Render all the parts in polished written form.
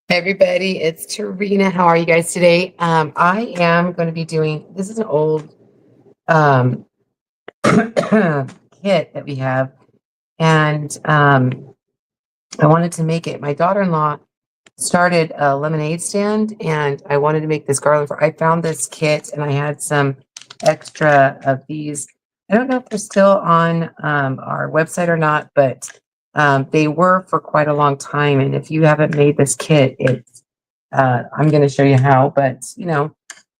Hey everybody, it's Tarina. How are you guys today? I am going to be doing this is an old um, kit that we have, and I wanted to make it. My daughter-in-law started a lemonade stand, and I wanted to make this garlic. I found this kit, and I had some extra of these. I don't know if they're still on our website or not, but they were for quite a long time. And if you haven't made this kit, I'm going to show you how. But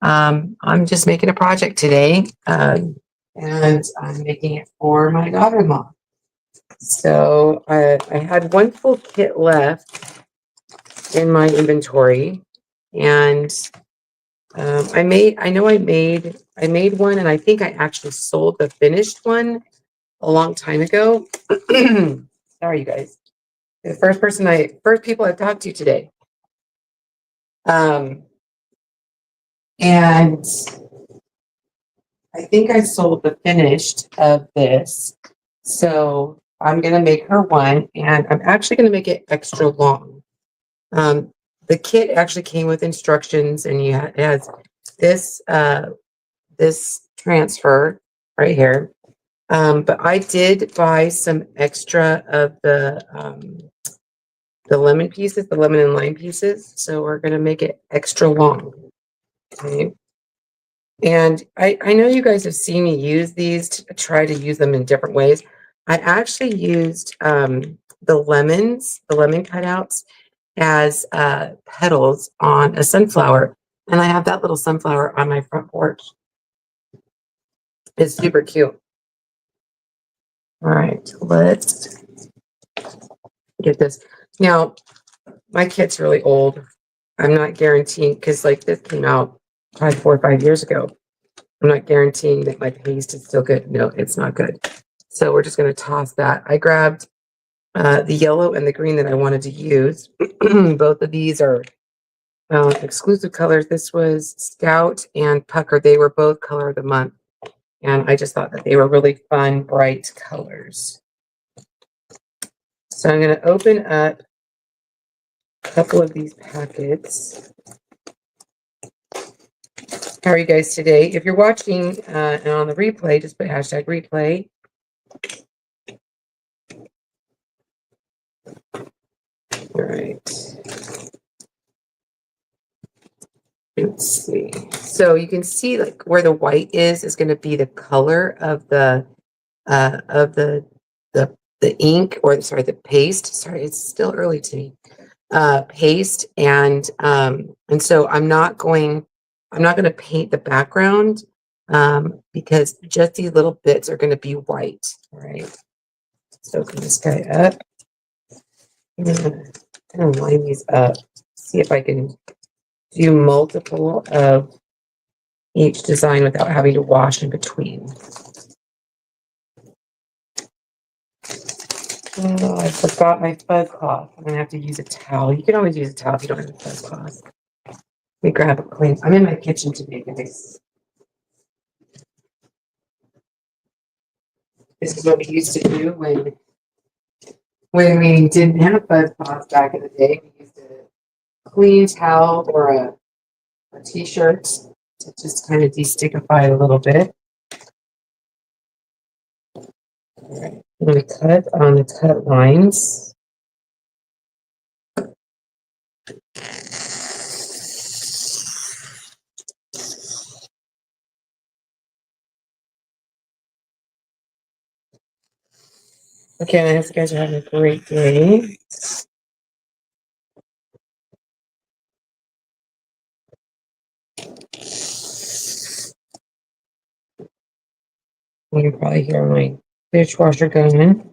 I'm just making a project today, and I'm making it for my daughter-in-law. So I had one full kit left in my inventory, and I made one, and I think I actually sold the finished one a long time ago. Sorry, you guys. The first people I've talked to today. Um, and I think I sold the finished of this. So I'm gonna make her one, and I'm actually gonna make it extra long. Um, the kit actually came with instructions, and it has this this transfer right here. But I did buy some extra of the lemon pieces, the lemon and lime pieces. So we're gonna make it extra long. Okay. And I know you guys have seen me use these to try to use them in different ways. I actually used the lemon cutouts as petals on a sunflower. And I have that little sunflower on my front porch. It's super cute. All right, let's get this. Now, my kit's really old. I'm not guaranteeing, because like this came out probably 4 or 5 years ago. I'm not guaranteeing that my paste is still good. No, it's not good. So we're just going to toss that. I grabbed the yellow and the green that I wanted to use. Both of these are exclusive colors. This was Scout and Pucker. They were both color of the month. And I just thought that they were really fun, bright colors. So I'm going to open up a couple of these packets. How are you guys today? If you're watching and on the replay, just put hashtag replay. All right. Let's see. So you can see like where the white is going to be the color of the the ink, or sorry, the paste. Sorry, it's still early to me. Paste, and so I'm not going to paint the background because just these little bits are going to be white. All right. So open this guy up. I'm gonna line these up. See if I can do multiple of each design without having to wash in between. Oh, I forgot my fuzz cloth. I'm gonna have to use a towel. You can always use a towel if you don't have a fuzz cloth. Let me grab a clean. I'm in my kitchen today, guys. This is what we used to do when we didn't have fuzz cloths back in the day. We used a clean towel or a t-shirt to just kind of destickify a little bit. All right. I'm going to cut on the cut lines. Okay, and I hope you guys are having a great day. You can probably hear my dishwasher going.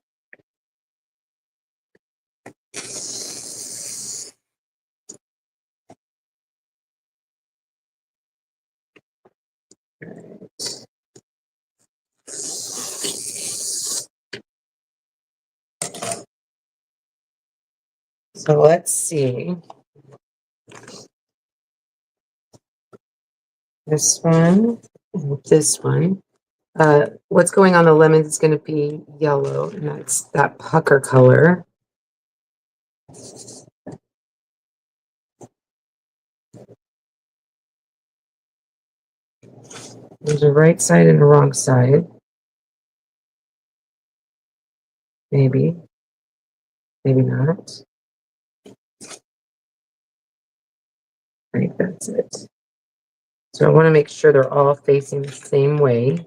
So let's see. This one, this one. What's going on the lemons is going to be yellow, and that's that pucker color. There's a right side and a wrong side. Maybe, maybe not. I think that's it. So I want to make sure they're all facing the same way.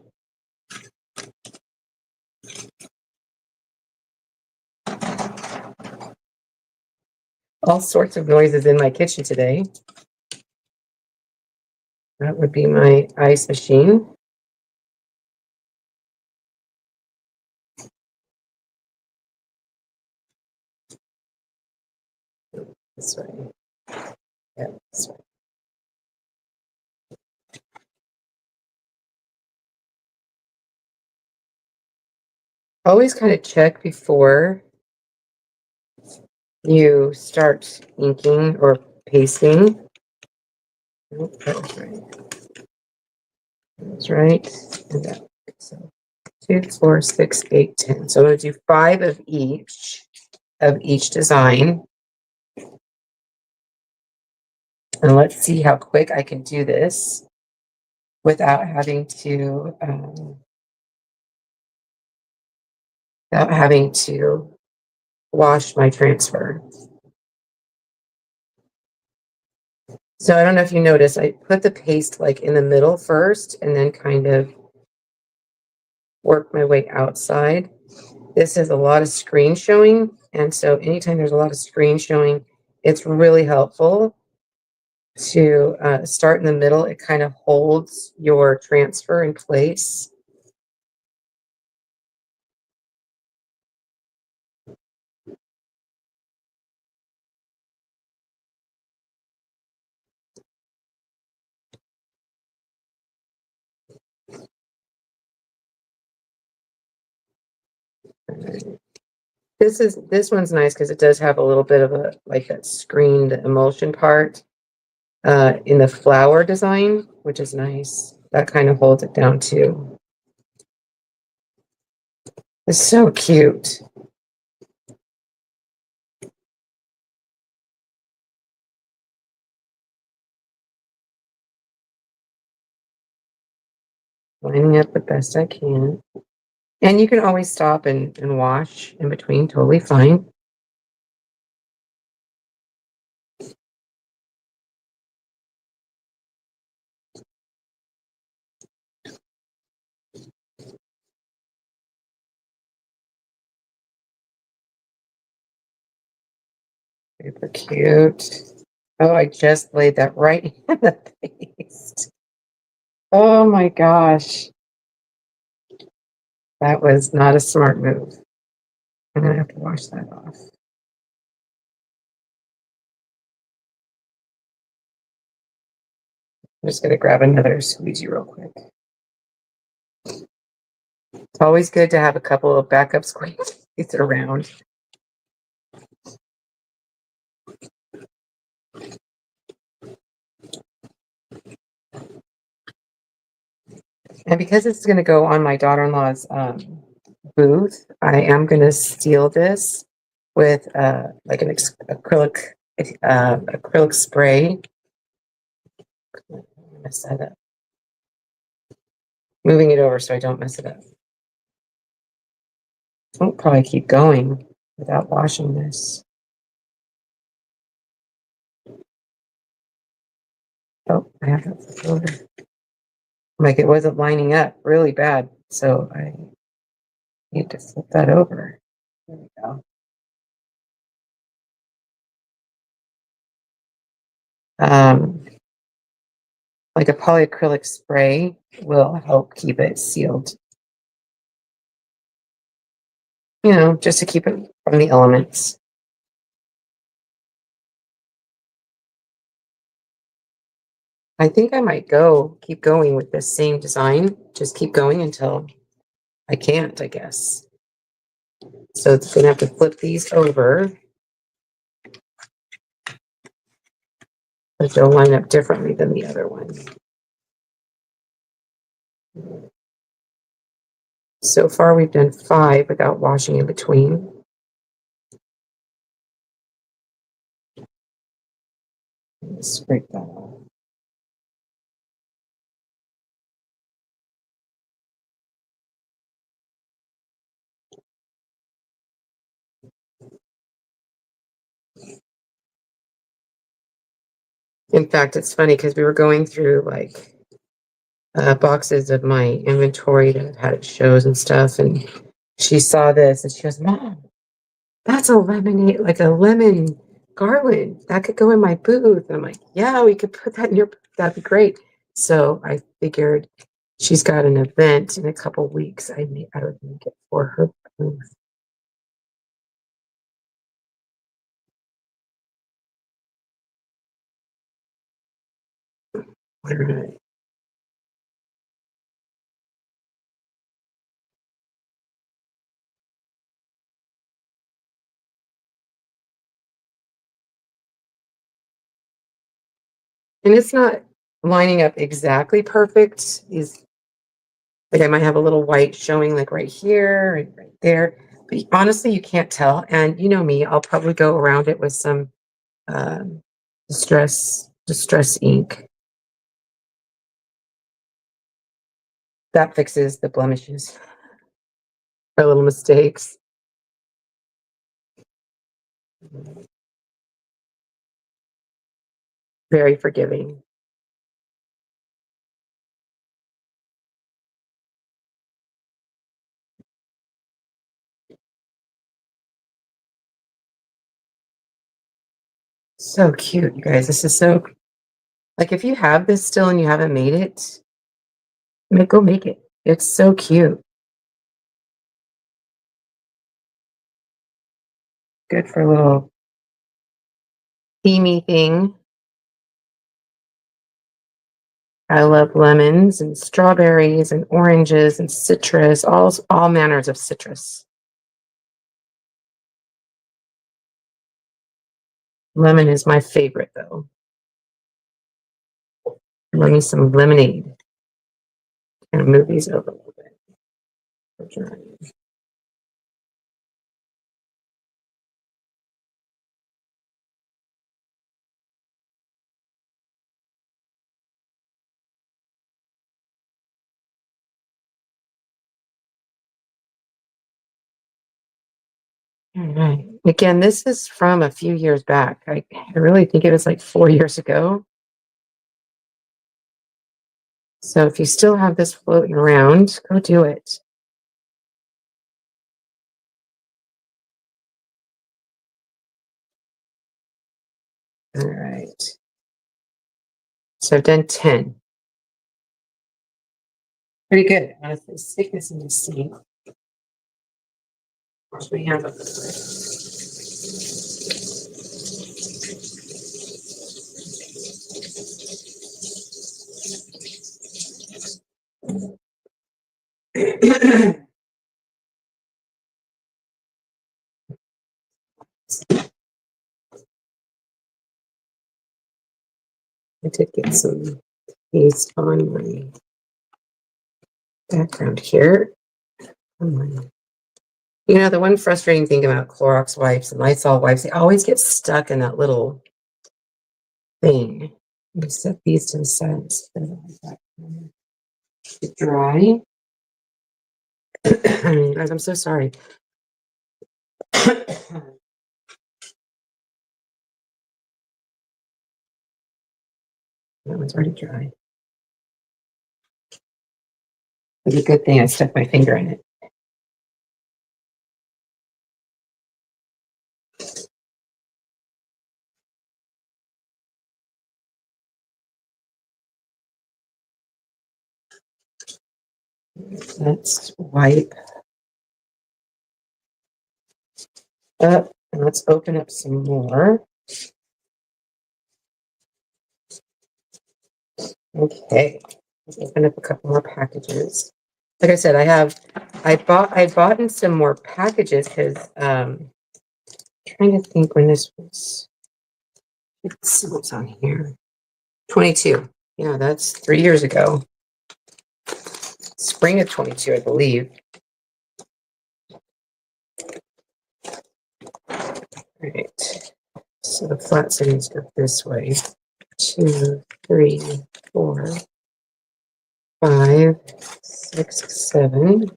All sorts of noises in my kitchen today. That would be my ice machine. This way. Yeah, this way. Always kind of check before you start inking or pasting. Oh, that was right. That's right. And that. So 2, 4, 6, 8, 10. So I'm going to do 5 of each design. And let's see how quick I can do this without having to wash my transfer. So I don't know if you notice, I put the paste like in the middle first and then kind of work my way outside. This is a lot of screen showing. And so anytime there's a lot of screen showing, it's really helpful to start in the middle. It kind of holds your transfer in place. This one's nice because it does have a little bit of a like a screened emulsion part in the flower design, which is nice. That kind of holds it down too. It's so cute. Lining up the best I can. And you can always stop and wash in between, totally fine. Super cute. Oh, I just laid that right in the paste. Oh my gosh. That was not a smart move. I'm gonna have to wash that off. I'm just gonna grab another squeegee real quick. It's always good to have a couple of backup squeegees around. And because it's going to go on my daughter-in-law's booth, I am going to seal this with like an acrylic spray. Mess that up. Moving it over so I don't mess it up. I'll probably keep going without washing this. Oh, I have that flipped over. Like it wasn't lining up really bad, so I need to flip that over. There we go. Like a polyacrylic spray will help keep it sealed. You know, just to keep it from the elements. I think I might keep going with this same design. Just keep going until I can't, I guess. So it's gonna have to flip these over. But they'll line up differently than the other one. So far we've done 5 without washing in between. Scrape that off. In fact, it's funny because we were going through like boxes of my inventory that I've had at shows and stuff, and she saw this and she goes, "Mom, that's a lemonade, like a lemon garland. That could go in my booth." And I'm like, "Yeah, we could put that in your booth. That'd be great." So I figured she's got an event in a couple weeks. I would make it for her booth. All right. And it's not lining up exactly perfect. These, like, I might have a little white showing like right here and right there. But honestly, you can't tell. And you know me, I'll probably go around it with some um, distress ink. That fixes the blemishes or little mistakes. Very forgiving. So cute, you guys. This is so, like, if you have this still and you haven't made it, go make it. It's so cute. Good for a little themey thing. I love lemons and strawberries and oranges and citrus, all manners of citrus. Lemon is my favorite though. Let me some lemonade. And move these over a little bit. All right. Again, this is from a few years back. I really think it was like 4 years ago. So if you still have this floating around, go do it. All right. So I've done 10. Pretty good. Honestly, stick this in the sink. Wash my hands up this way. I did get some paste on my background here. You know, the one frustrating thing about Clorox wipes and Lysol wipes, they always get stuck in that little thing. Let me set these to the side. To dry. Guys, I'm so sorry. That one's already dry. It's a good thing I stuck my finger in it. Let's wipe up and let's open up some more. Okay, let's open up a couple more packages. Like I said, I bought in some more packages because trying to think when this was. Let's see what's on here. 22. Yeah, that's 3 years ago. Spring of 22, I believe. All right. So the flat settings go this way. 2, 3, 4, 5, 6, 7.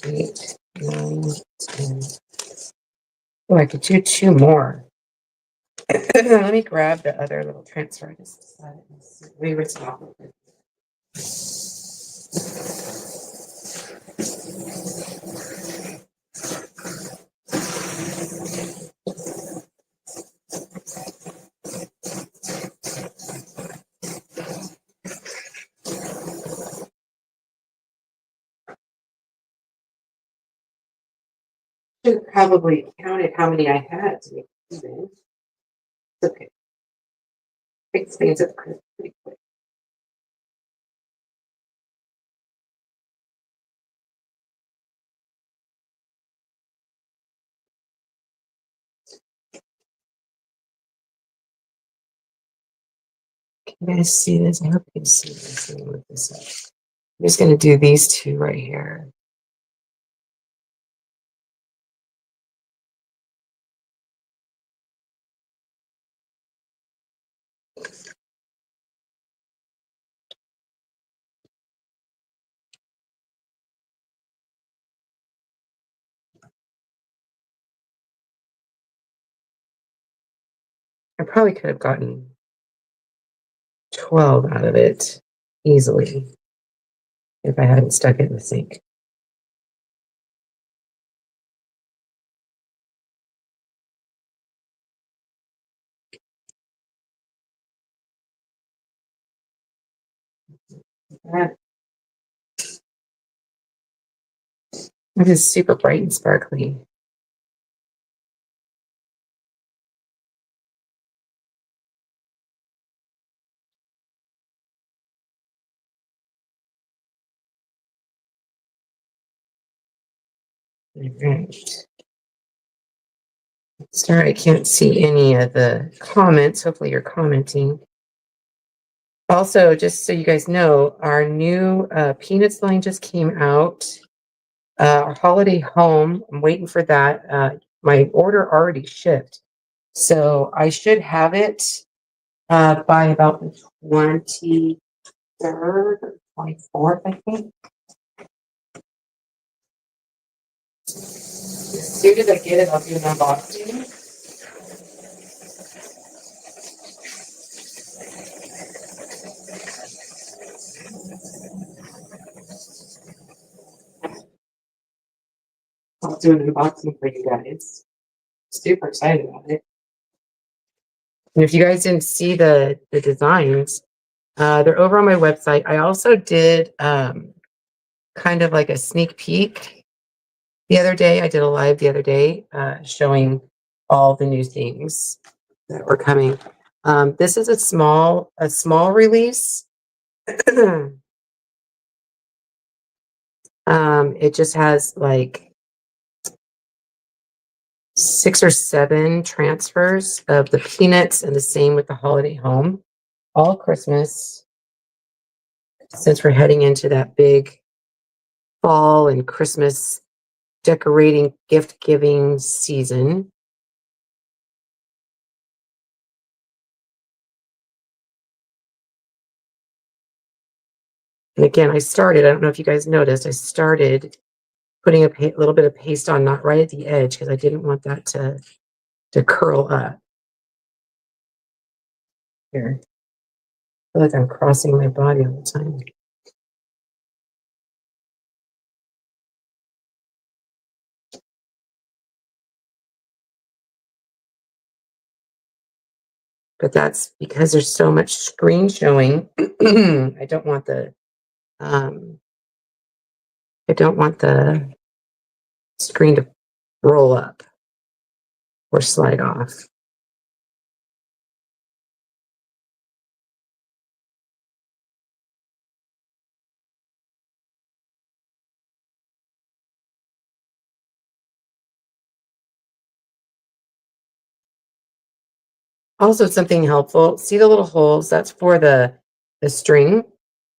8, 9, 10. Oh, I could do 2 more. Let me grab the other little transfer. I just decided we were talking. Should have probably counted how many I had to make it even. It's okay. Fix things up pretty quick. Can you guys see this? I hope you can see this. Let me look this up. I'm just going to do these 2 right here. I probably could have gotten 12 out of it easily if I hadn't stuck it in the sink. It is super bright and sparkly. All right. Sorry, I can't see any of the comments. Hopefully you're commenting. Also, just so you guys know, our new Peanuts line just came out. Our holiday home, I'm waiting for that. My order already shipped. So I should have it by about the 23rd or 24th, I think. As soon as I get it, I'll do an unboxing. I'll do an unboxing for you guys. Super excited about it. And if you guys didn't see the designs, they're over on my website. I also did kind of like a sneak peek the other day. I did a live the other day showing all the new things that were coming. This is a small release. It just has like 6 or 7 transfers of the Peanuts, and the same with the holiday home. All Christmas, since we're heading into that big fall and Christmas decorating, gift giving season. And again, I don't know if you guys noticed, I started putting a little bit of paste on, not right at the edge, because I didn't want that to curl up. Here. I feel like I'm crossing my body all the time. But that's because there's so much screen showing. I don't want the screen to roll up or slide off. Also, something helpful. See the little holes? That's for the string.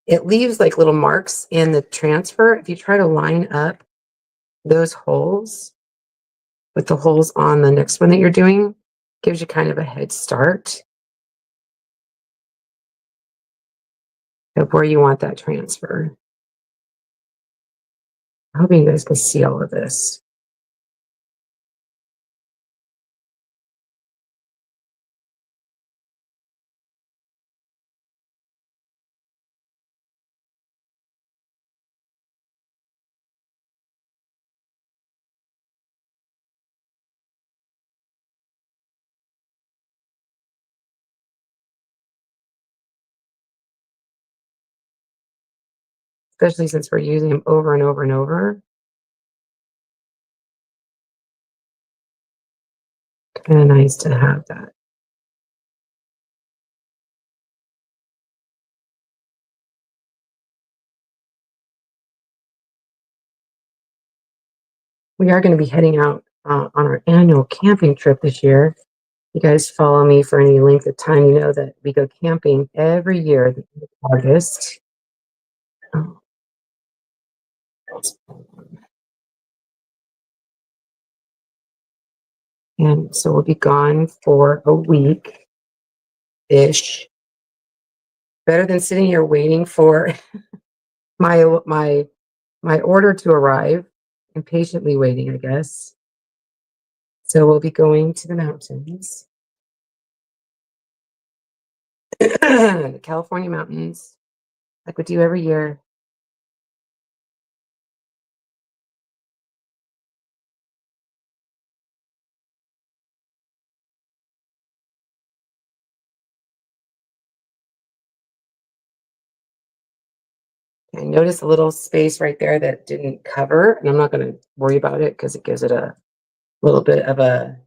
It leaves like little marks in the transfer. If you try to line up those holes with the holes on the next one that you're doing, gives you kind of a head start of where you want that transfer. I hope you guys can see all of this. Especially since we're using them over and over and over. Kind of nice to have that. We are going to be heading out on our annual camping trip this year. You guys follow me for any length of time, you know that we go camping every year in August. Oh, and so we'll be gone for a week ish. Better than sitting here waiting for my order to arrive, impatiently waiting, I guess. So we'll be going to the mountains, the California mountains, like we do every year. I noticed a little space right there that didn't cover, and I'm not going to worry about it because it gives it a little bit of a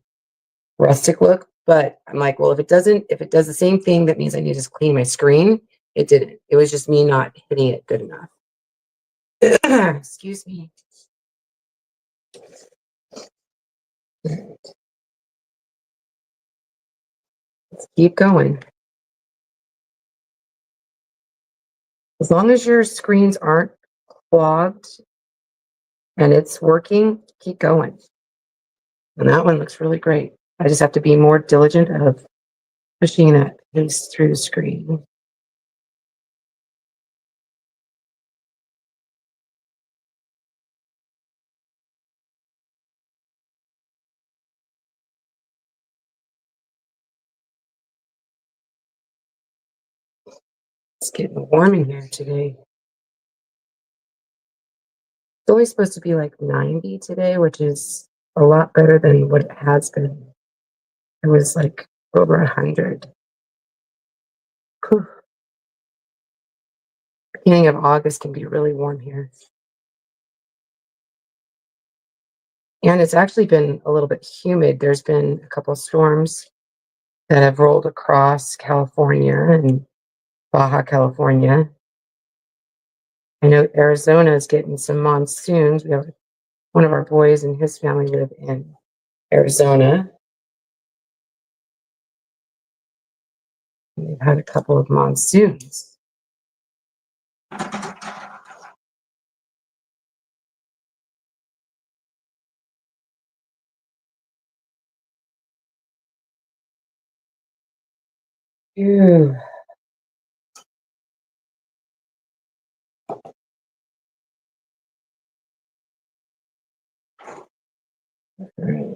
rustic look. But I'm like, well, if it does the same thing, that means I need to clean my screen. It didn't. It was just me not hitting it good enough. Excuse me. Let's keep going. As long as your screens aren't clogged and it's working, keep going. And that one looks really great. I just have to be more diligent of pushing that paste through the screen. It's getting warm in here today. It's only supposed to be like 90 today, which is a lot better than what it has been. It was like over 100. Whew. Beginning of August can be really warm here. And it's actually been a little bit humid. There's been a couple of storms that have rolled across California and Baja California. I know Arizona is getting some monsoons. We have one of our boys and his family live in Arizona. They've had a couple of monsoons. Ew. Right.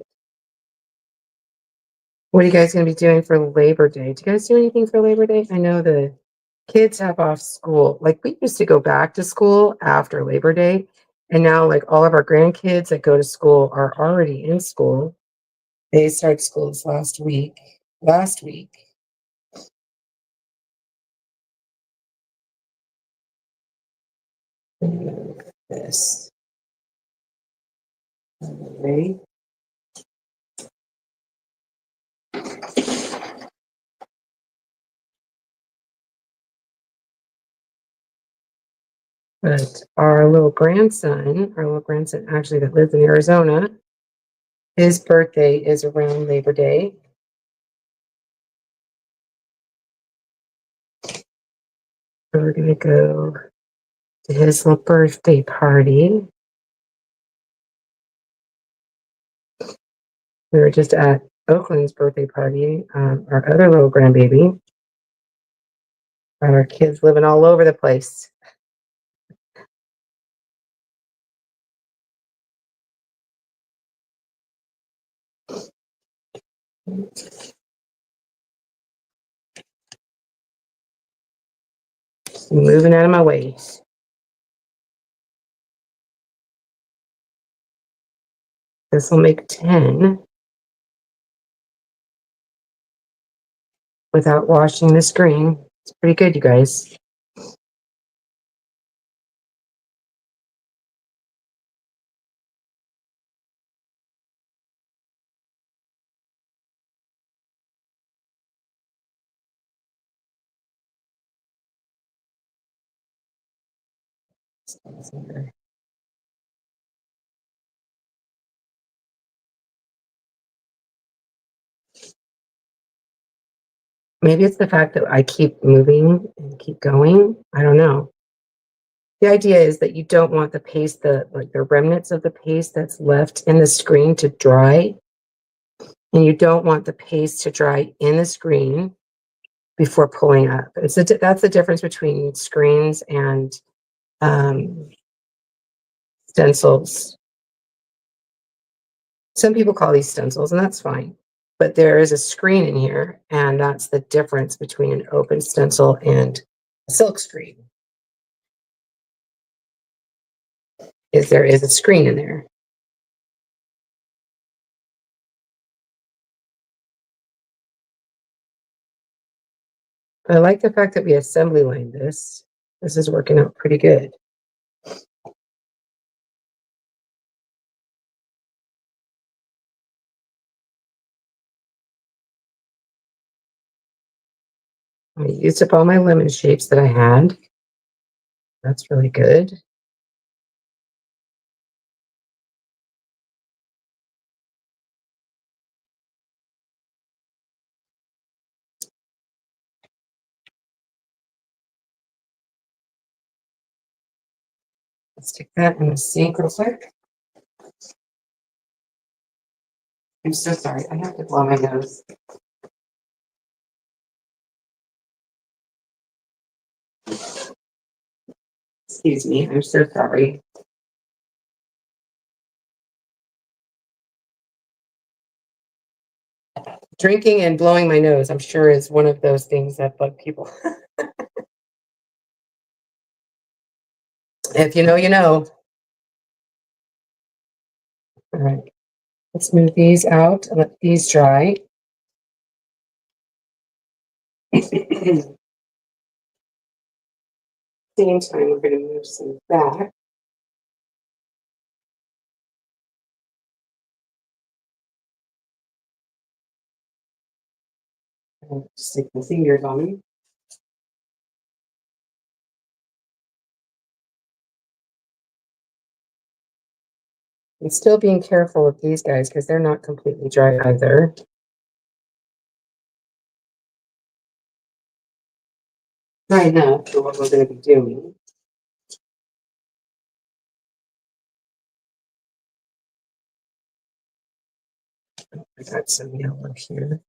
What are you guys going to be doing for Labor Day? Do you guys do anything for Labor Day? I know the kids have off school. Like we used to go back to school after Labor Day, and now like all of our grandkids that go to school are already in school. They started school this last week. Last week. This. Ready? But our little grandson actually that lives in Arizona, his birthday is around Labor Day. So we're gonna go to his little birthday party. We were just at Oakland's birthday party, our other little grandbaby. Our kids living all over the place. Moving out of my way. This will make 10 without washing the screen. It's pretty good, you guys. Maybe it's the fact that I keep moving and keep going. I don't know. The idea is that you don't want the paste, the remnants of the paste that's left in the screen to dry. And you don't want the paste to dry in the screen before pulling up. That's the difference between screens and stencils. Some people call these stencils, and that's fine. But there is a screen in here, and that's the difference between an open stencil and a silk screen. Is there is a screen in there. I like the fact that we assembly lined this. This is working out pretty good. I used up all my lemon shapes that I had. That's really good. Let's stick that in the sink real quick. I'm so sorry. I have to blow my nose. Excuse me. I'm so sorry. Drinking and blowing my nose, I'm sure, is one of those things that bug people. If you know, you know. All right. Let's move these out and let these dry. Same time, we're going to move some back. Stick the fingers on them. I'm still being careful with these guys because they're not completely dry either. Dry enough for what we're going to be doing. I got some yellow here.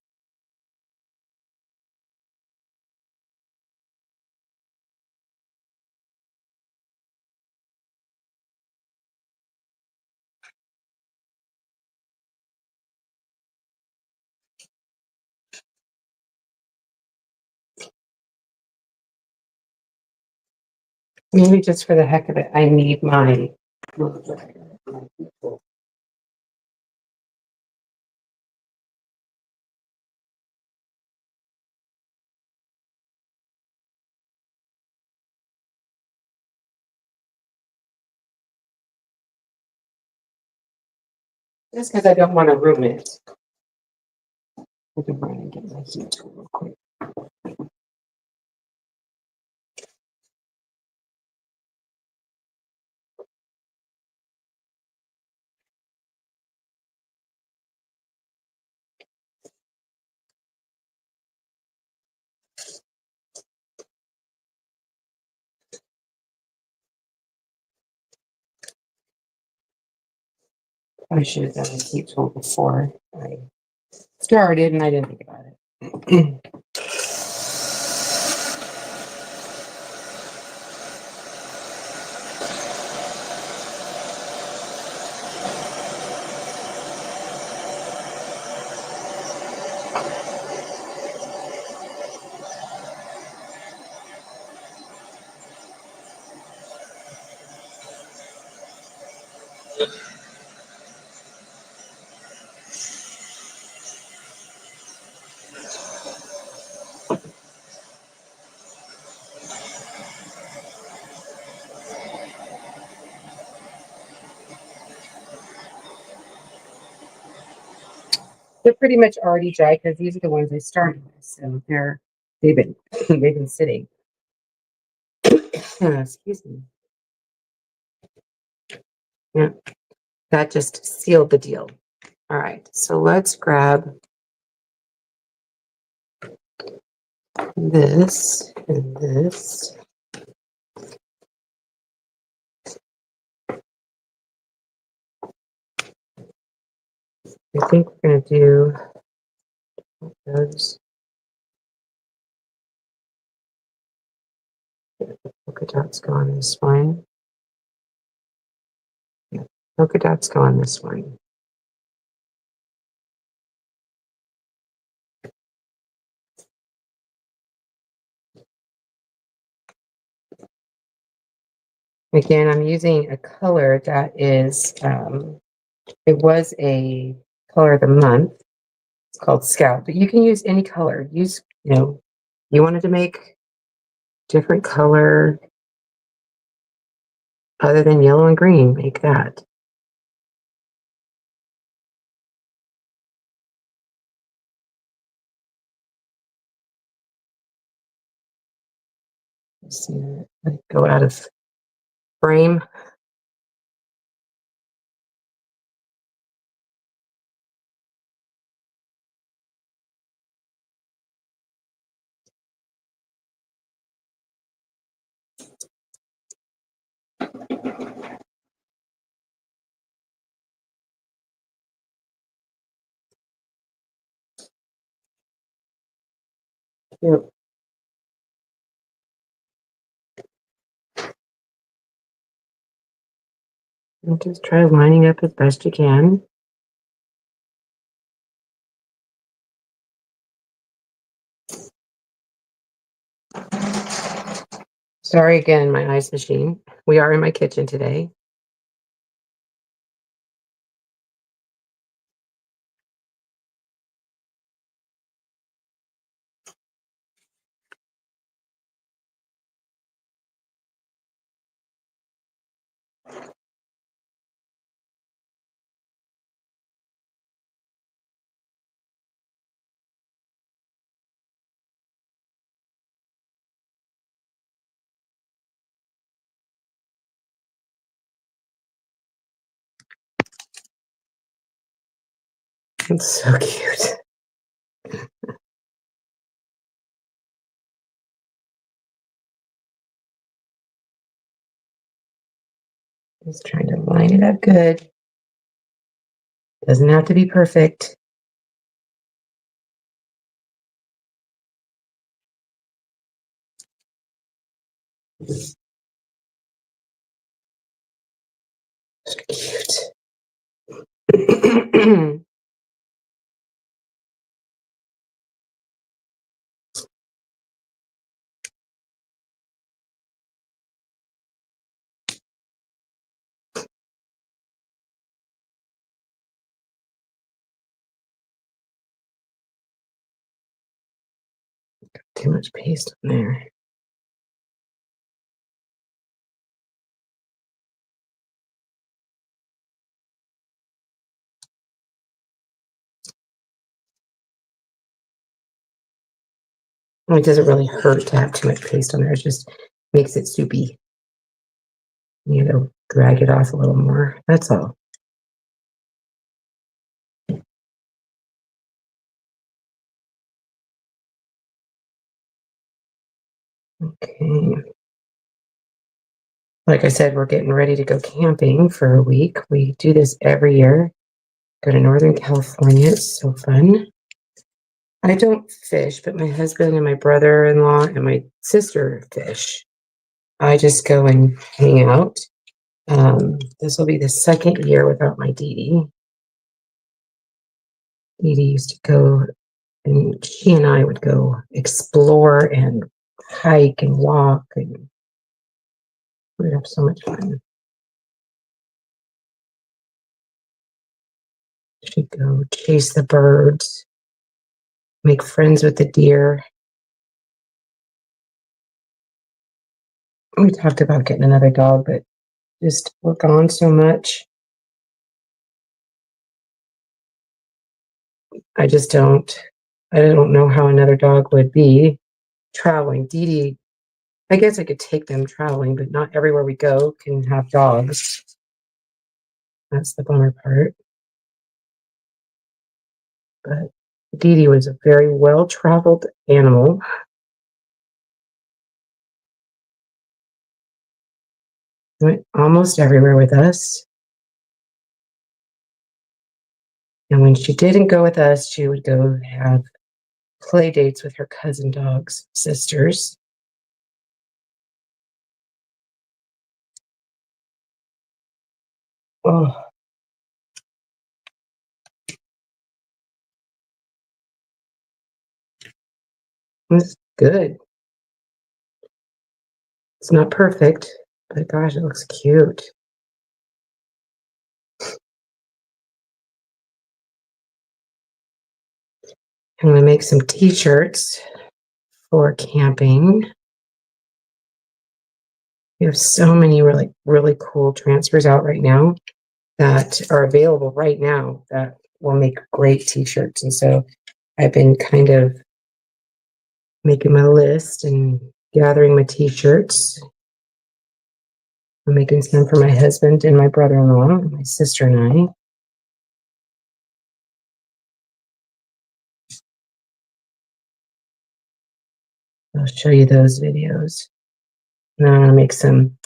Maybe just for the heck of it, I need my just because I don't want to ruin it. I can run and get my heat tool real quick. I should have done the heat tool before I started, and I didn't think about it. They're pretty much already dry because these are the ones I started with, so they've been they've been sitting. Excuse me. Yeah, that just sealed the deal. All right, so let's grab this and this. I think we're gonna do those. Polka dots go on this one. Yeah, polka dots go on this one. Again, I'm using a color that is, it was a color of the month. It's called Scout, but you can use any color. Use, you wanted to make different color other than yellow and green, make that. Let's see, let it go out of frame. Yep. And just try lining up as best you can. Sorry again, my ice machine. We are in my kitchen today. It's so cute. Just trying to line it up good. Doesn't have to be perfect. Cute. Too much paste on there. It doesn't really hurt to have too much paste on there. It just makes it soupy. You know, drag it off a little more. That's all. Okay. Like I said, we're getting ready to go camping for a week. We do this every year. Go to Northern California. It's so fun. I don't fish, but my husband and my brother-in-law and my sister fish. I just go and hang out. This will be the second year without my Dee Dee. Dee Dee used to go And she and I would go explore and hike and walk, and we'd have so much fun. She'd go chase the birds, make friends with the deer. We talked about getting another dog, but just we're gone so much. I don't know how another dog would be traveling. Dee Dee, I guess I could take them traveling, but not everywhere we go can have dogs. That's the bummer part. But Dee Dee was a very well-traveled animal. Went almost everywhere with us. And when she didn't go with us, she would go have play dates with her cousin dogs, sisters. Oh, it's good. It's not perfect, but gosh, it looks cute. I'm going to make some t-shirts for camping. We have so many really, really cool transfers out right now that are available right now that will make great t-shirts. And so I've been kind of making my list and gathering my t-shirts. I'm making some for my husband and my brother-in-law, and my sister and I. I'll show you those videos. And then I'm going to make some,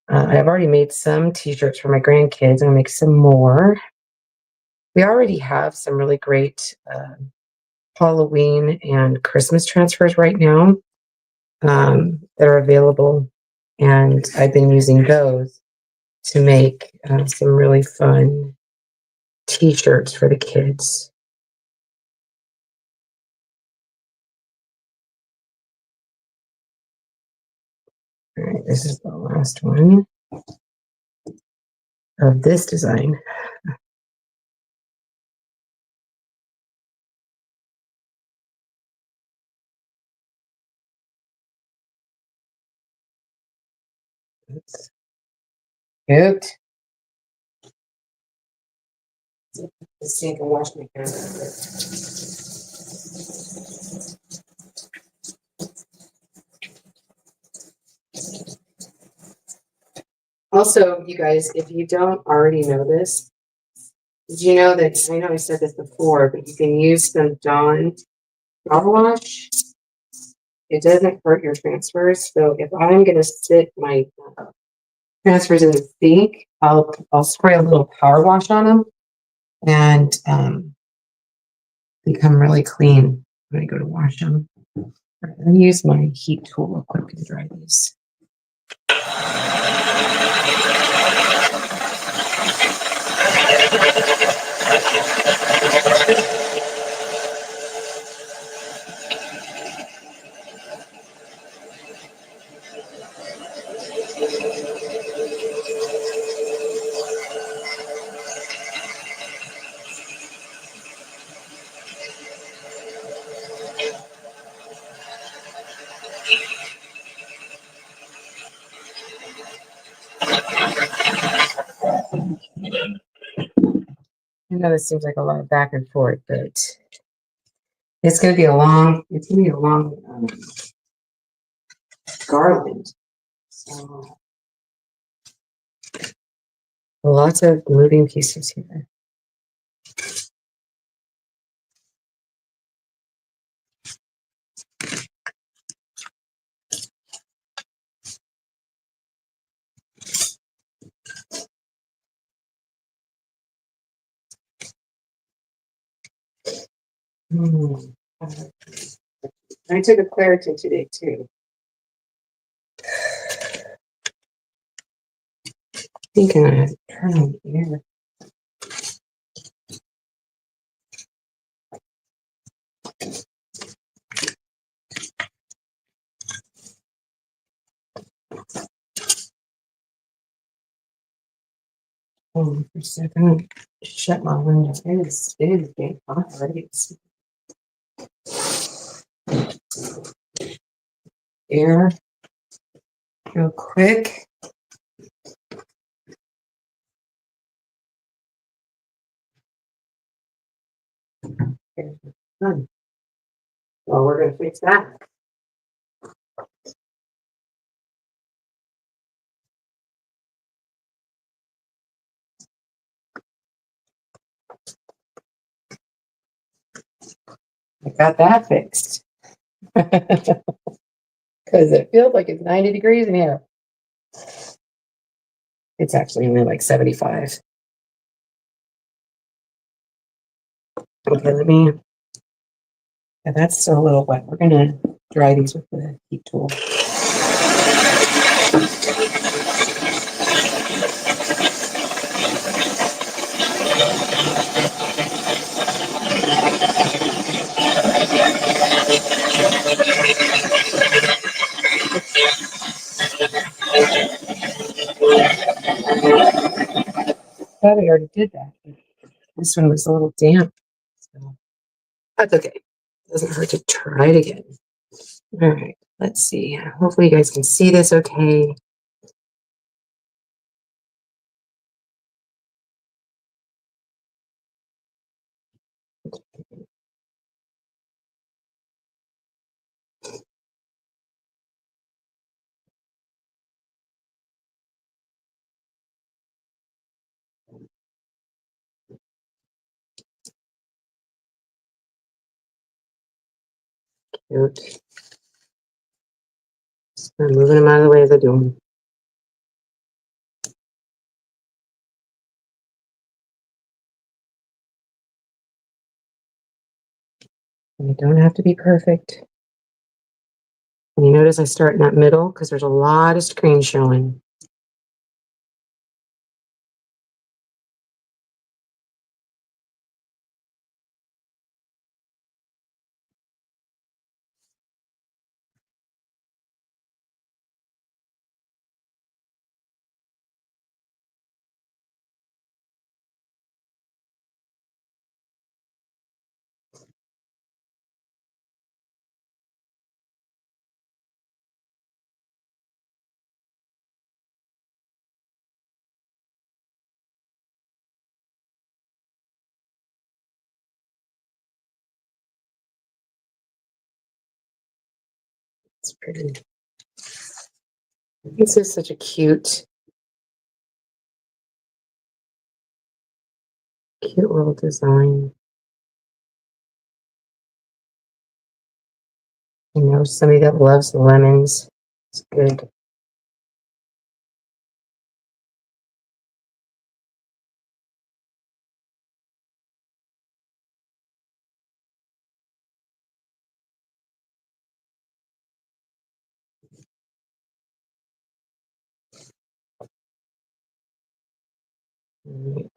I've already made some t-shirts for my grandkids. I'm going to make some more. We already have some really great Halloween and Christmas transfers right now that are available. And I've been using those to make some really fun t-shirts for the kids. All right, this is the last one of this design. It's cute. Let's see if I can wash my hands. Also, you guys, if you don't already know this, did you know that, I know I said this before, but you can use some Dawn power wash. It doesn't hurt your transfers. So if I'm going to sit my transfers in the sink, I'll spray a little power wash on them and become really clean when I go to wash them. Let me use my heat tool real quick to dry these. I know this seems like a lot of back and forth, but it's going to be a long Garland. So lots of moving pieces here. I took a Claritin today too. Thinking I had to turn on the air. Oh, for a second. Shut my window. It is getting hot already. Air real quick. There's the sun. Well, we're going to fix that. I got that fixed. Because it feels like it's 90 degrees in here. It's actually only like 75. Okay, yeah, that's still a little wet. We're going to dry these with the heat tool. Thought I already did that. This one was a little damp, so that's okay. Doesn't hurt to try it again. All right, let's see. Hopefully you guys can see this okay. Cute. I'm moving them out of the way as I do them. And you don't have to be perfect. And you notice I start in that middle because there's a lot of screen showing. It's pretty. This is such a cute little design. You know, somebody that loves lemons. It's good. Right.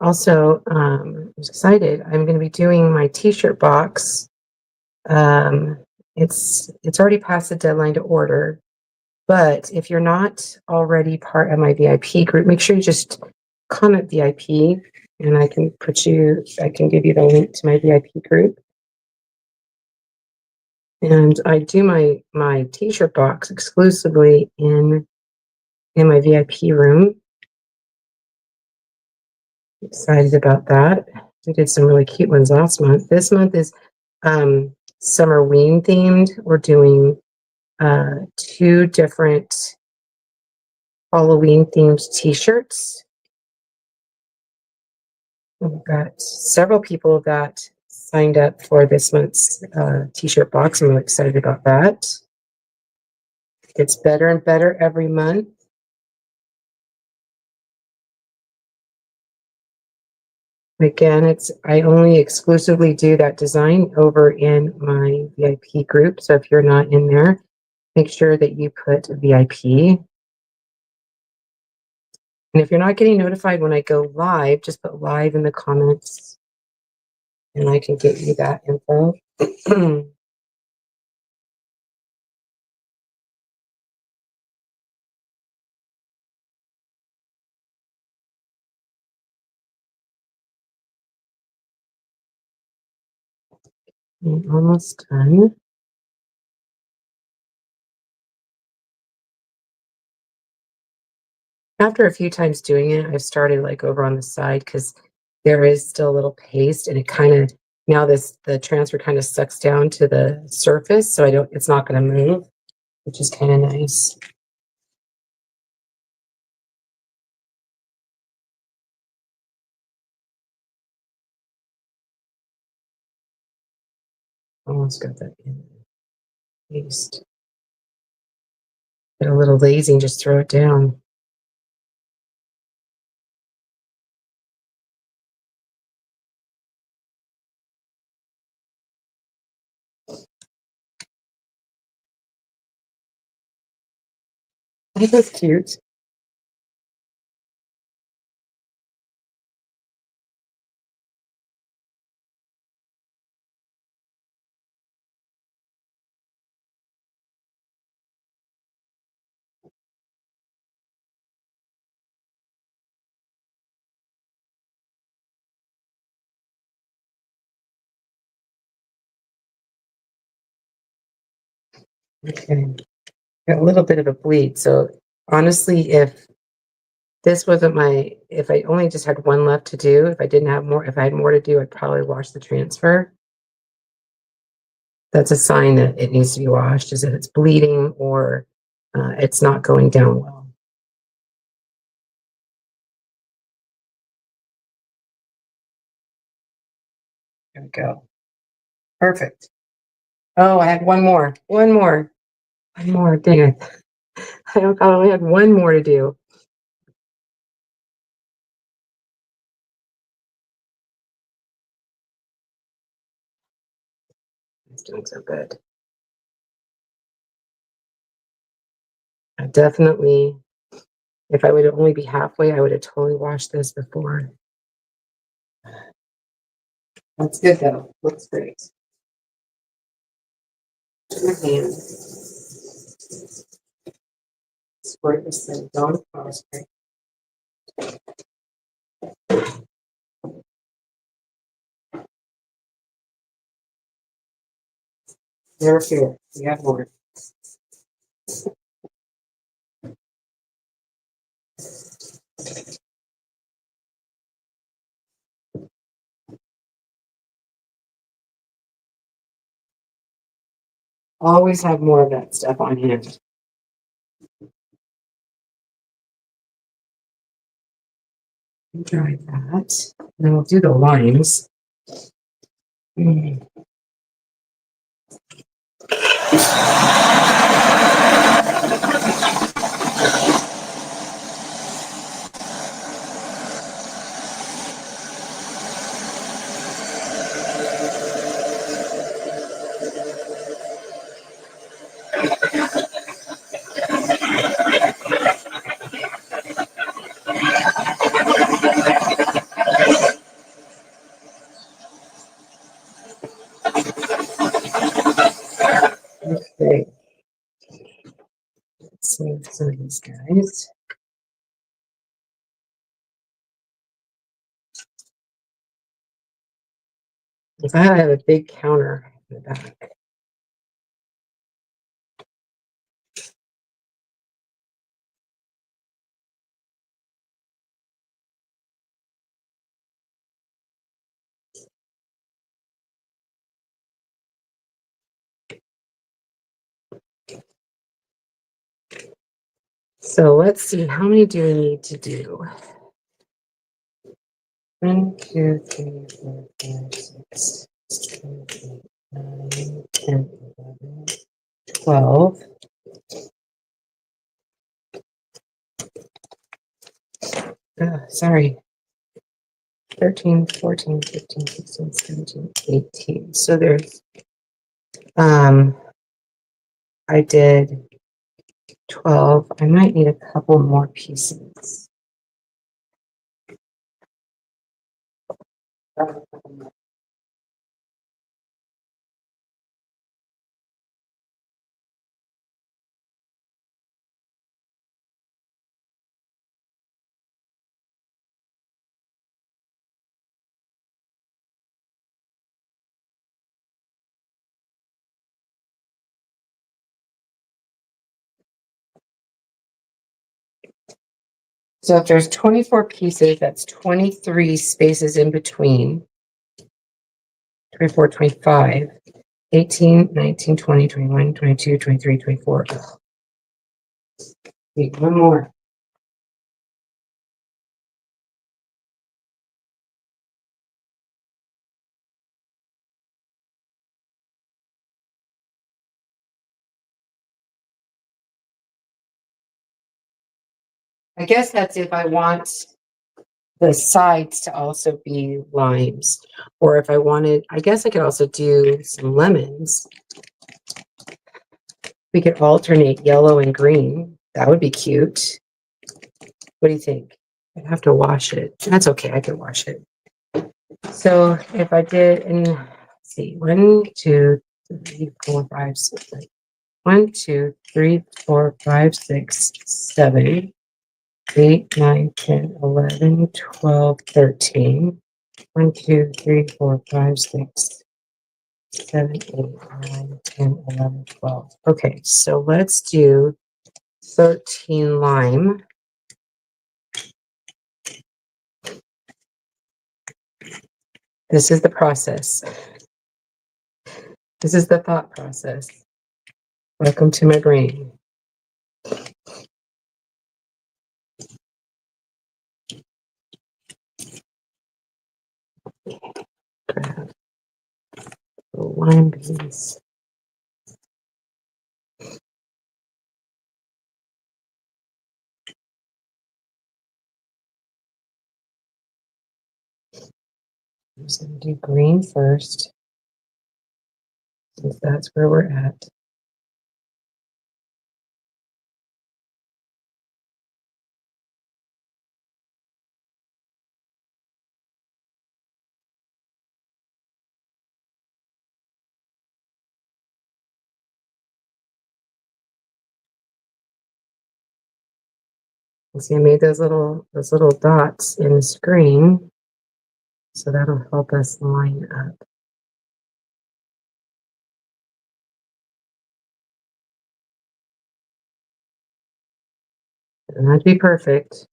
Also, I'm excited. I'm going to be doing my t-shirt box. It's already past the deadline to order, but if you're not already part of my VIP group, make sure you just comment VIP, and I can give you the link to my VIP group. And I do my t-shirt box exclusively in my VIP room. Excited about that. We did some really cute ones last month. This month is summer ween themed. We're doing 2 different Halloween themed t-shirts. We've got several people that signed up for this month's t-shirt box. I'm really excited about that. It gets better and better every month. Again, I only exclusively do that design over in my VIP group. So if you're not in there, make sure that you put VIP. And if you're not getting notified when I go live, just put live in the comments and I can get you that info. Almost done. After a few times doing it, I've started like over on the side because there is still a little paste and it kind of, now the transfer kind of sucks down to the surface. So it's not going to move, which is kind of nice. Almost got that in. Paste. Get a little lazy and just throw it down. I think that's cute. Okay. Got a little bit of a bleed. So honestly, if this wasn't if I only just had one left to do, if I had more to do, I'd probably wash the transfer. That's a sign that it needs to be washed, is that it's bleeding or it's not going down well. There we go. Perfect. Oh, I had one more. One more. One more. Dang it. I only had one more to do. It's doing so good. I definitely, if I would only be halfway, I would have totally washed this before. That's good though. Looks great. Your hand. Squirt this thing. Don't cross. Never fear. We have more. Always have more of that stuff on hand. Try that. Then we'll do the limes. Okay. Let's save some of these guys. If I have a big counter in the back. So let's see, how many do we need to do? 1, 2, 3, 4, 5, 6, 7, 8, 9, 10, 11, 12. Sorry. 13, 14, 15, 16, 17, 18. So there's, I did 12. I might need a couple more pieces. So if there's 24 pieces, that's 23 spaces in between. 24, 25, 18, 19, 20, 21, 22, 23, 24. Wait, one more. I guess that's if I want the sides to also be limes. Or if I wanted, I guess I could also do some lemons. We could alternate yellow and green. That would be cute. What do you think? I'd have to wash it. That's okay. I can wash it. So if I did, and let's see, 1, 2, 3, 4, 5, 6, 1, 2, 3, 4, 5, 6, 7, 8, 9, 10, 11, 12, 13. 1, 2, 3, 4, 5, 6, 7, 8, 9, 10, 11, 12. Okay, so let's do 13 lime. This is the process. This is the thought process. Welcome to my brain. Grab the lime beans. I'm just going to do green first, since that's where we're at. You see, I made those little dots in the screen, so that'll help us line up. And that'd be perfect.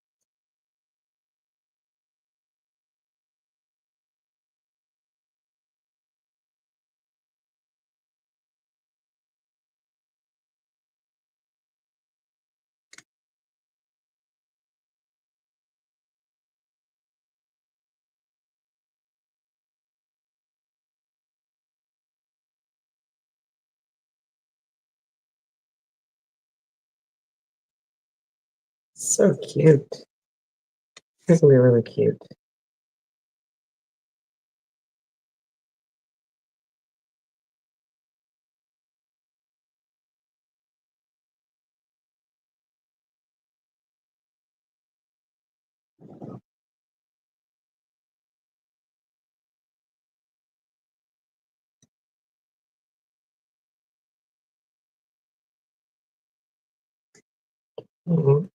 So cute. This will be really cute. Mhm.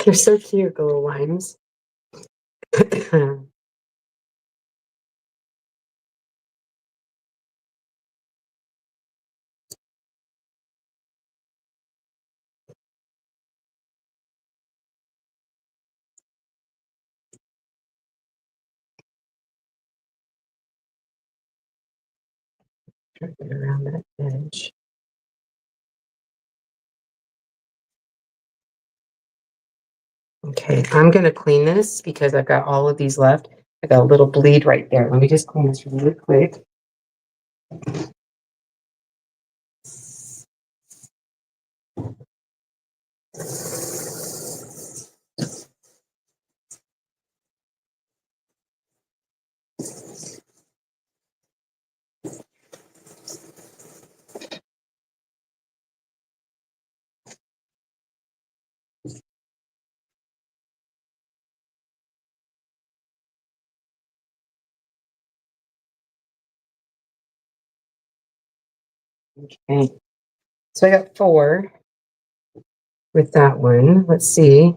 They're so cute, the little limes. Try to get around that edge. Okay, I'm going to clean this because I've got all of these left. I got a little bleed right there. Let me just clean this really quick. Okay. So I got 4 with that one. Let's see.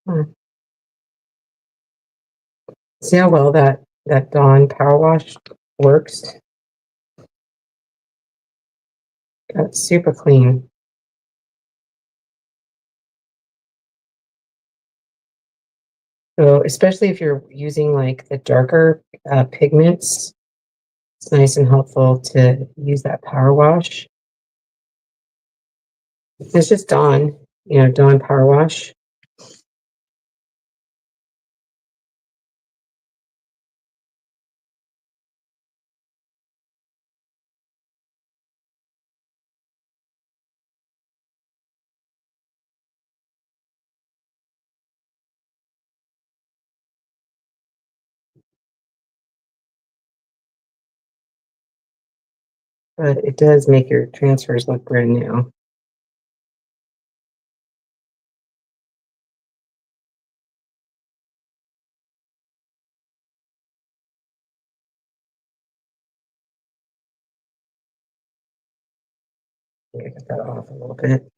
Huh. See how well that Dawn Power Wash works? Got super clean. So especially if you're using like the darker pigments, it's nice and helpful to use that power wash. It's just Dawn, Dawn Power Wash. But it does make your transfers look brand new. Let me get that off a little bit.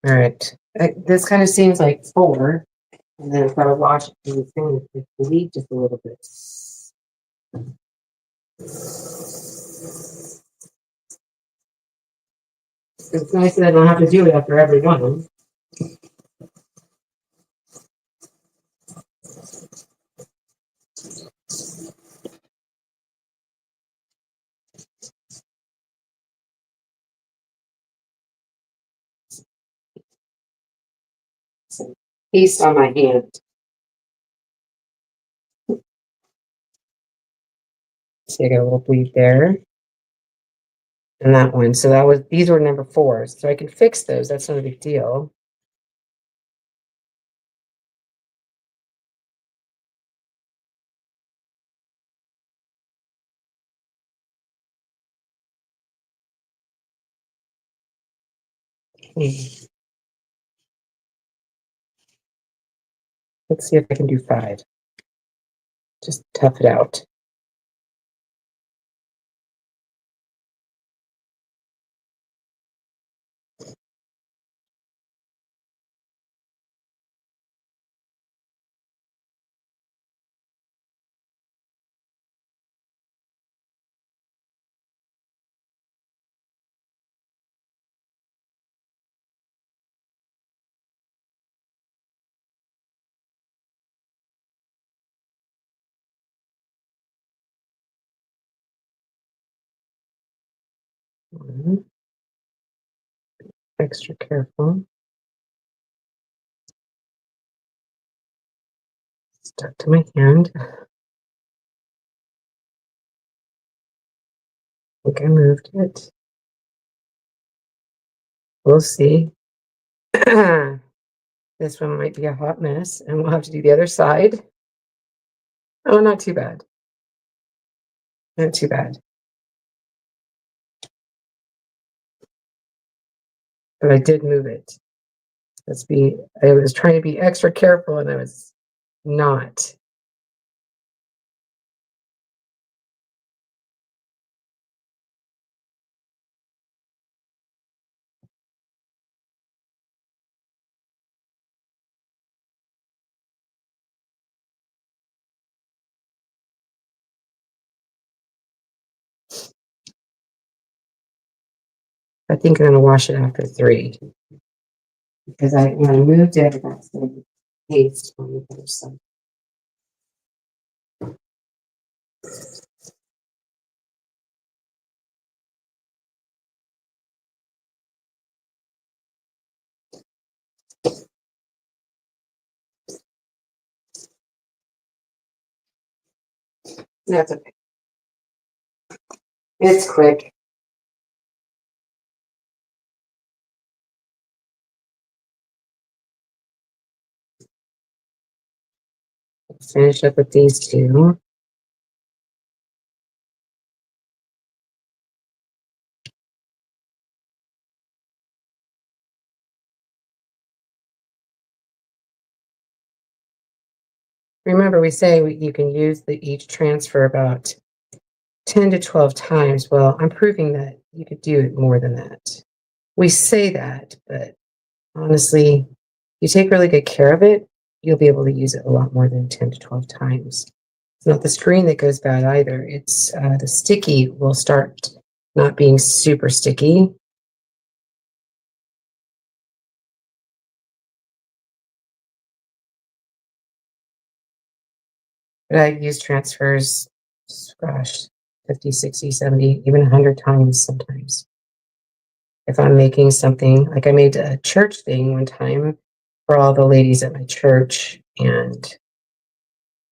All right. This kind of seems like 4, and then if I wash it through the thing, it bleed just a little bit. It's nice that I don't have to do it after every one. Piece on my hand. So I got a little bleed there. And that one. So these were number 4s. So I can fix those. That's not a big deal. Let's see if I can do 5. Just tough it out. Extra careful. Stuck to my hand. I think I moved it. We'll see. This one might be a hot mess, and we'll have to do the other side. Oh, not too bad. Not too bad. But I did move it. I was trying to be extra careful, and I was not. I think I'm going to wash it after 3 because when I moved it, I got some paste on the other side. That's okay. It's quick. Finish up with these 2. Remember, we say you can use each transfer about 10 to 12 times. Well, I'm proving that you could do it more than that. We say that, but honestly, you take really good care of it, you'll be able to use it a lot more than 10 to 12 times. It's not the screen that goes bad either. It's the sticky will start not being super sticky. But I use transfers, gosh, 50, 60, 70, even 100 times sometimes. If I'm making something, like I made a church thing one time for all the ladies at my church, and it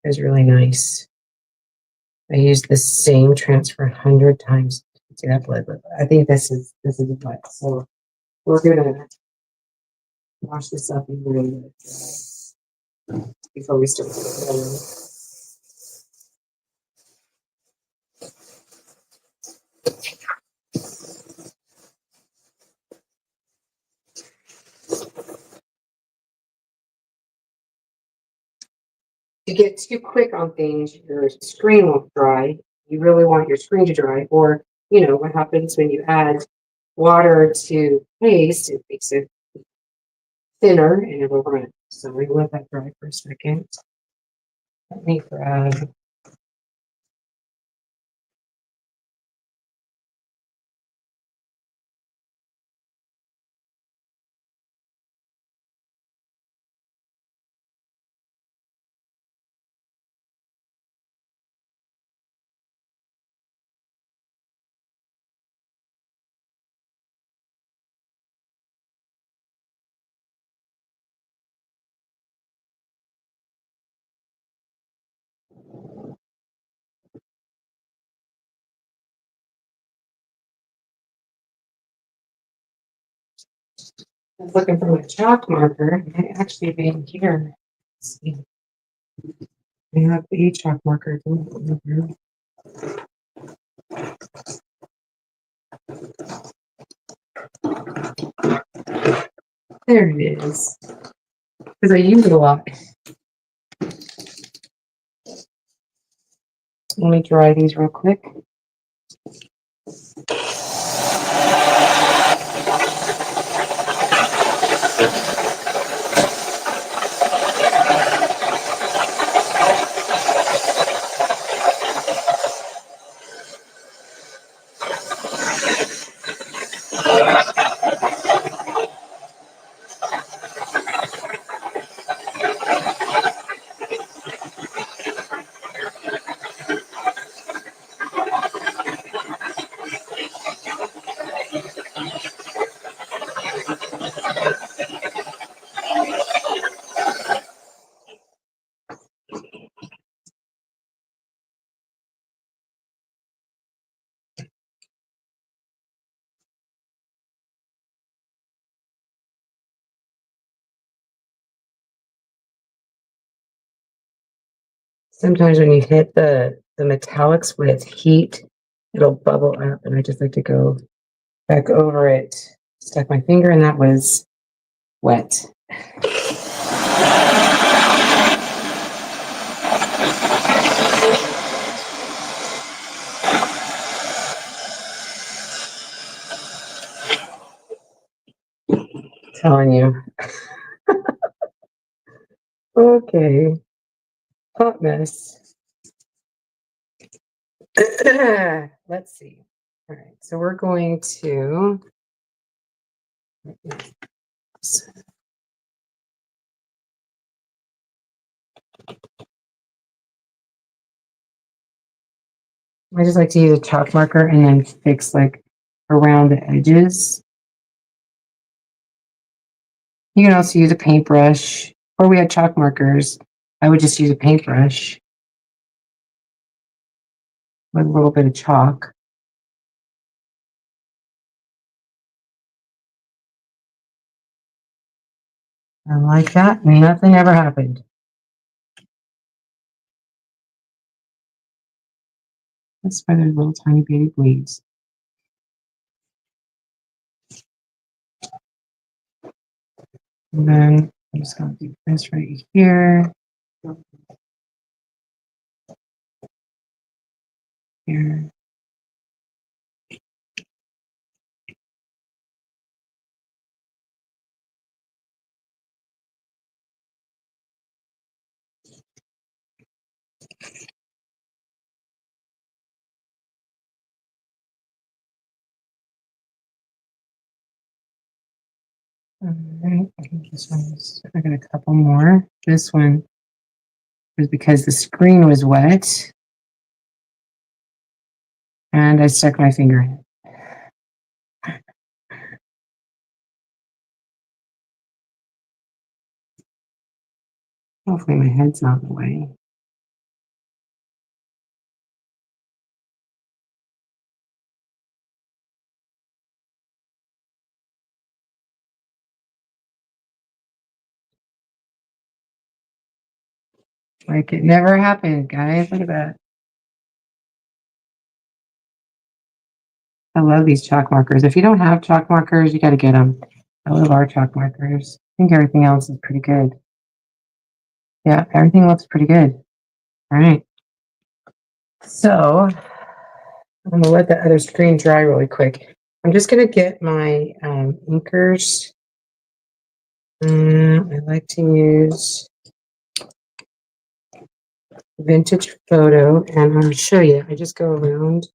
was really nice. I used the same transfer 100 times to that blood. But I think this is what. So we're gonna wash this up and really before we start. If you get too quick on things, your screen won't dry. You really want your screen to dry, or what happens when you add water to paste, it makes it thinner and it'll run. So we let that dry for a second. Let me grab. I was looking for my chalk marker. It might actually be in here. Let's see. I have the chalk marker. There it is. Because I use it a lot. Let me dry these real quick. Sometimes when you hit the metallics with heat, it'll bubble up, and I just like to go back over it. Stuck my finger, and that was wet. Telling you. Okay. Hot mess. Let's see. All right, so we're going to I just like to use a chalk marker and then fix like around the edges. You can also use a paintbrush, or we had chalk markers. I would just use a paintbrush with a little bit of chalk. And like that, nothing ever happened. That's why there's little tiny baby bleeds. And then I'm just going to do this right here. Here. All right, I think this one's, I got a couple more. This one was because the screen was wet and I stuck my finger in it. Hopefully my head's not in the way. Like it never happened, guys. Look at that. I love these chalk markers. If you don't have chalk markers, you got to get them. I love our chalk markers. I think everything else is pretty good. Yeah, everything looks pretty good. All right. So I'm going to let the other screen dry really quick. I'm just going to get my inkers. I like to use Vintage Photo, and I'll show you. I just go around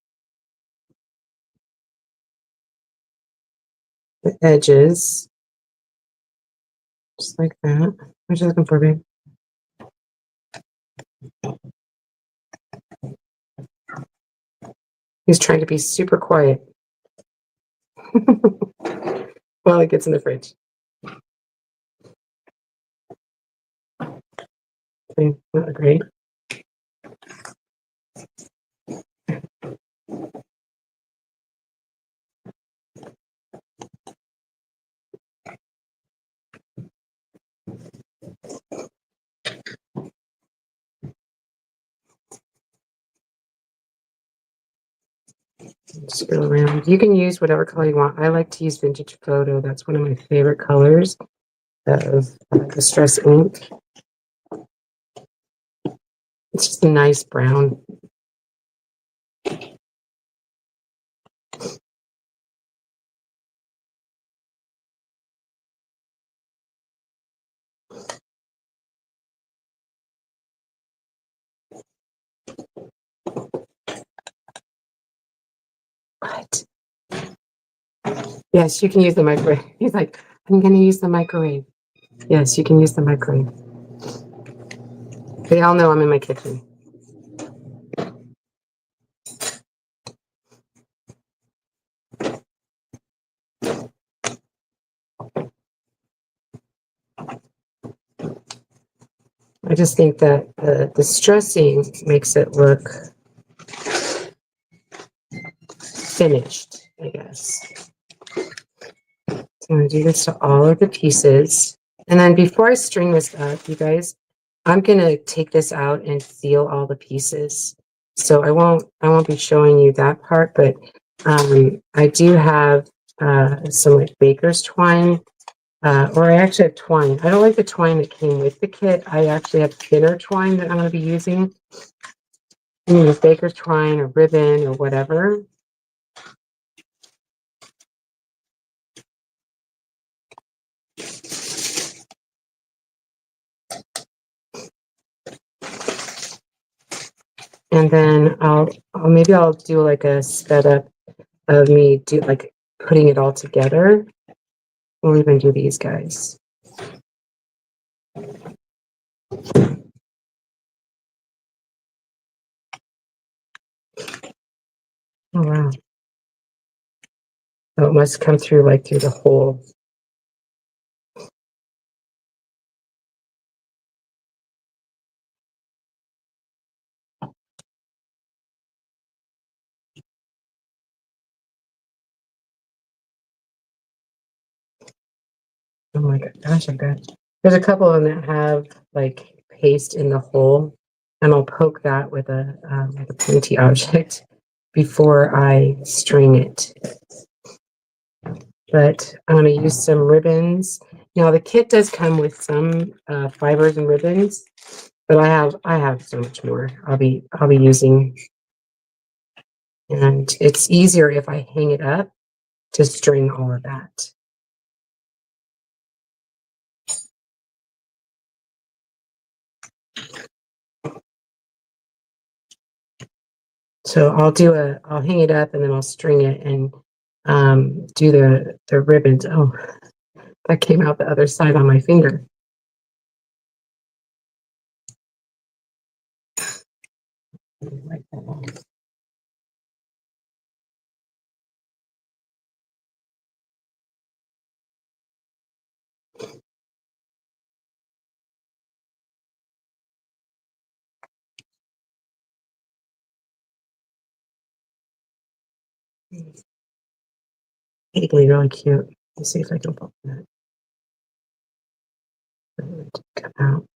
the edges, just like that. What are you looking for, babe? He's trying to be super quiet while it gets in the fridge. Okay, not great. Just go around. You can use whatever color you want. I like to use Vintage Photo. That's one of my favorite colors of the Stress ink. It's just a nice brown. What? Yes, you can use the microwave. He's like, I'm going to use the microwave. Yes, you can use the microwave. They all know I'm in my kitchen. I just think that the stressing makes it look finished, I guess. So I'm going to do this to all of the pieces. And then before I string this up, you guys, I'm going to take this out and seal all the pieces. So I won't be showing you that part, but I do have some like baker's twine, or I actually have twine. I don't like the twine that came with the kit. I actually have thinner twine that I'm going to be using. You can use baker's twine or ribbon or whatever. And then maybe I'll do like a sped up of me like putting it all together. We'll even do these guys. Oh, wow. Oh, it must come through like through the hole. Oh my gosh, I've got, there's a couple of them that have like paste in the hole, and I'll poke that with a pointy object before I string it. But I'm going to use some ribbons. Now the kit does come with some fibers and ribbons, but I have so much more I'll be using, and it's easier if I hang it up to string all of that. So I'll hang it up and then I'll string it and do the ribbons. Oh, that came out the other side on my finger. Like that. Really, really cute. Let's see if I can pull that. Come out.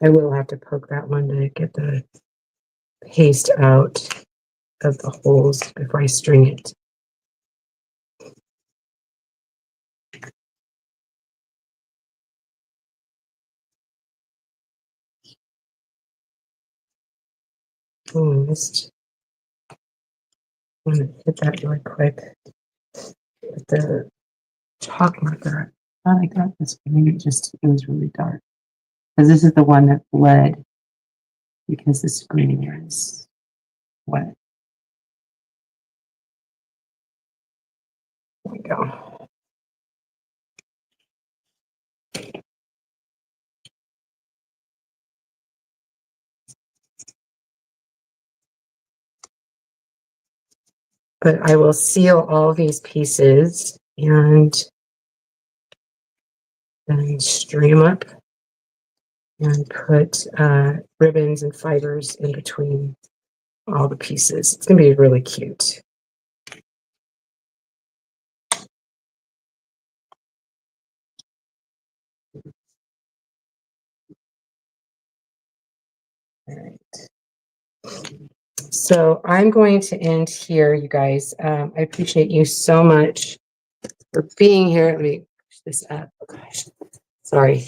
I will have to poke that one to get the paste out of the holes before I string it. Oh, I missed. I'm gonna hit that really quick with the chalk marker. I like that. This maybe it was really dark, because this is the one that bled because the screen is wet. There we go. But I will seal all these pieces and then string them up and put ribbons and fibers in between all the pieces. It's going to be really cute. All right. So I'm going to end here, you guys. I appreciate you so much for being here. Let me push this up. Oh, gosh. Sorry.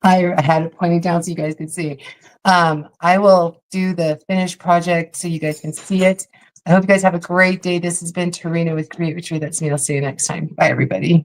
I had it pointing down so you guys could see. I will do the finished project so you guys can see it. I hope you guys have a great day. This has been Tarina with Create Retreat. That's me. I'll see you next time. Bye, everybody.